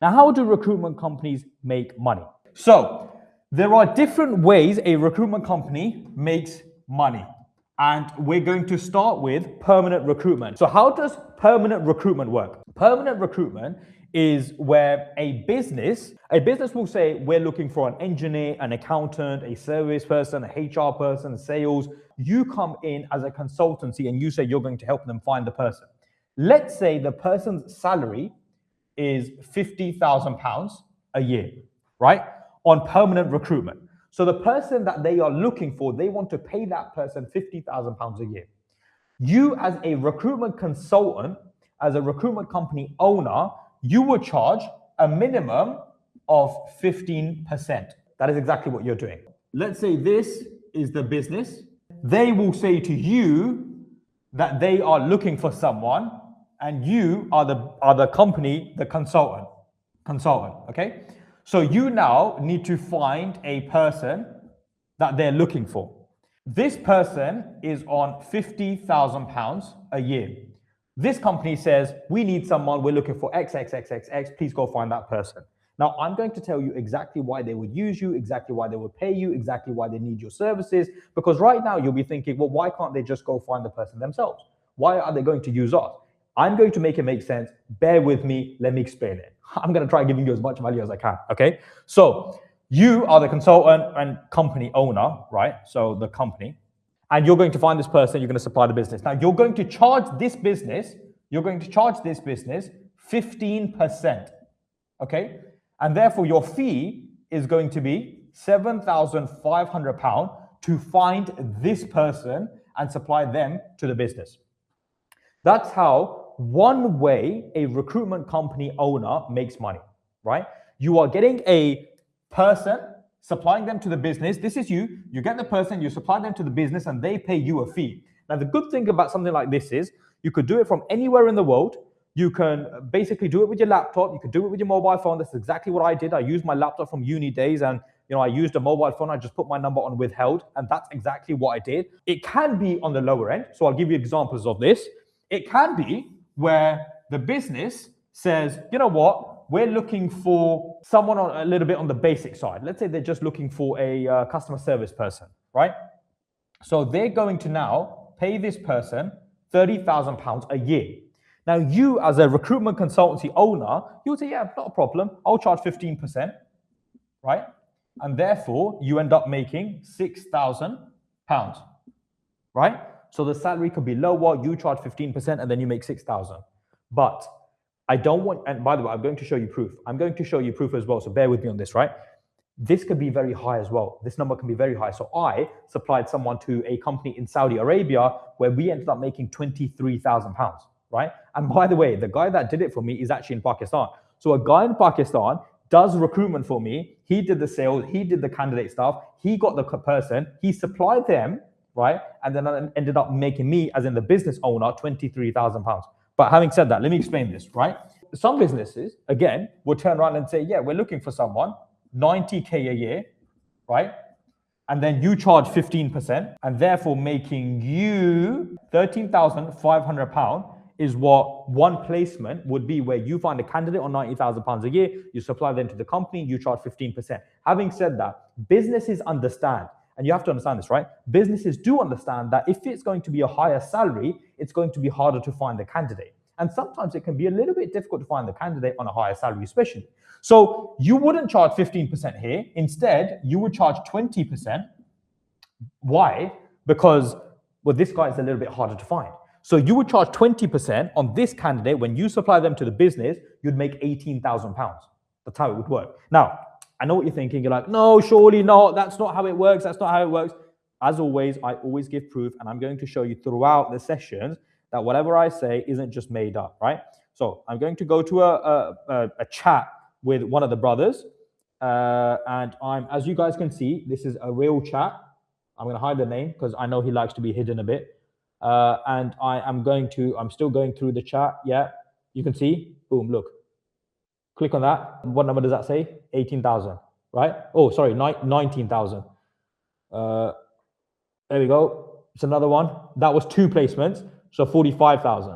Now, how do recruitment companies make money? So there are different ways a recruitment company makes money. And we're going to start with permanent recruitment. So how does permanent recruitment work? Permanent recruitment is where a business will say, we're looking for an engineer, an accountant, a service person, a HR person, sales. You come in as a consultancy and you say you're going to help them find the person. Let's say the person's salary is £50,000 a year, right? On permanent recruitment. So the person that they are looking for, they want to pay that person £50,000 a year. You as a recruitment consultant, as a recruitment company owner, you would charge a minimum of 15%. That is exactly what you're doing. Let's say this is the business. They will say to you that they are looking for someone and you are the company, the consultant, okay? So you now need to find a person that they're looking for. This person is on £50,000 a year. This company says, we need someone, we're looking for X, please go find that person. Now, I'm going to tell you exactly why they would use you, exactly why they would pay you, exactly why they need your services, because right now you'll be thinking, well, why can't they just go find the person themselves? Why are they going to use us? I'm going to make it make sense. Bear with me. Let me explain it. I'm going to try giving you as much value as I can. Okay. So you are the consultant and company owner, right? So the company, and you're going to find this person. You're going to supply the business. Now you're going to charge this business. 15%. Okay. And therefore your fee is going to be £7,500 to find this person and supply them to the business. That's how one way a recruitment company owner makes money, right? You are getting a person, supplying them to the business. This is you. You get the person, you supply them to the business, and they pay you a fee. Now, the good thing about something like this is you could do it from anywhere in the world. You can basically do it with your laptop. You could do it with your mobile phone. That's exactly what I did. I used my laptop from uni days, and I used a mobile phone. I just put my number on withheld, and that's exactly what I did. It can be on the lower end. So I'll give you examples of this. It can be where the business says, you know what, we're looking for someone on a little bit on the basic side. Let's say they're just looking for a customer service person, right? So they're going to now pay this person £30,000 a year. Now you as a recruitment consultancy owner, you'll say, yeah, not a problem. I'll charge 15%, right? And therefore you end up making £6,000, right? So the salary could be lower, you charge 15%, and then you make 6,000. But I don't want, and by the way, I'm going to show you proof. I'm going to show you proof as well, so bear with me on this, right? This could be very high as well. This number can be very high. So I supplied someone to a company in Saudi Arabia where we ended up making £23,000, right? And by the way, the guy that did it for me is actually in Pakistan. So a guy in Pakistan does recruitment for me. He did the sales, he did the candidate stuff, he got the person, he supplied them, right? And then I ended up making me, as in the business owner, £23,000. But having said that, let me explain this, right? Some businesses, again, will turn around and say, yeah, we're looking for someone, 90K a year, right? And then you charge 15%, and therefore making you £13,500 is what one placement would be, where you find a candidate on £90,000 a year, you supply them to the company, you charge 15%. Having said that, businesses understand, and you have to understand this, right? Businesses do understand that if it's going to be a higher salary, it's going to be harder to find the candidate. And sometimes it can be a little bit difficult to find the candidate on a higher salary, especially. So you wouldn't charge 15% here. Instead, you would charge 20%. Why? Because, well, this guy is a little bit harder to find. So you would charge 20% on this candidate. When you supply them to the business, you'd make £18,000. That's how it would work. Now, I know what you're thinking. You're like, no, surely not. That's not how it works. That's not how it works. As always, I always give proof, and I'm going to show you throughout the sessions that whatever I say isn't just made up, right? So I'm going to go to a chat with one of the brothers, and as you guys can see, this is a real chat. I'm going to hide the name because I know he likes to be hidden a bit. And I'm still going through the chat. Yeah, you can see, boom, look. Click on that. What number does that say? 18,000, right? Oh, sorry, 19,000. There we go. It's another one. That was 2 placements, so 45,000.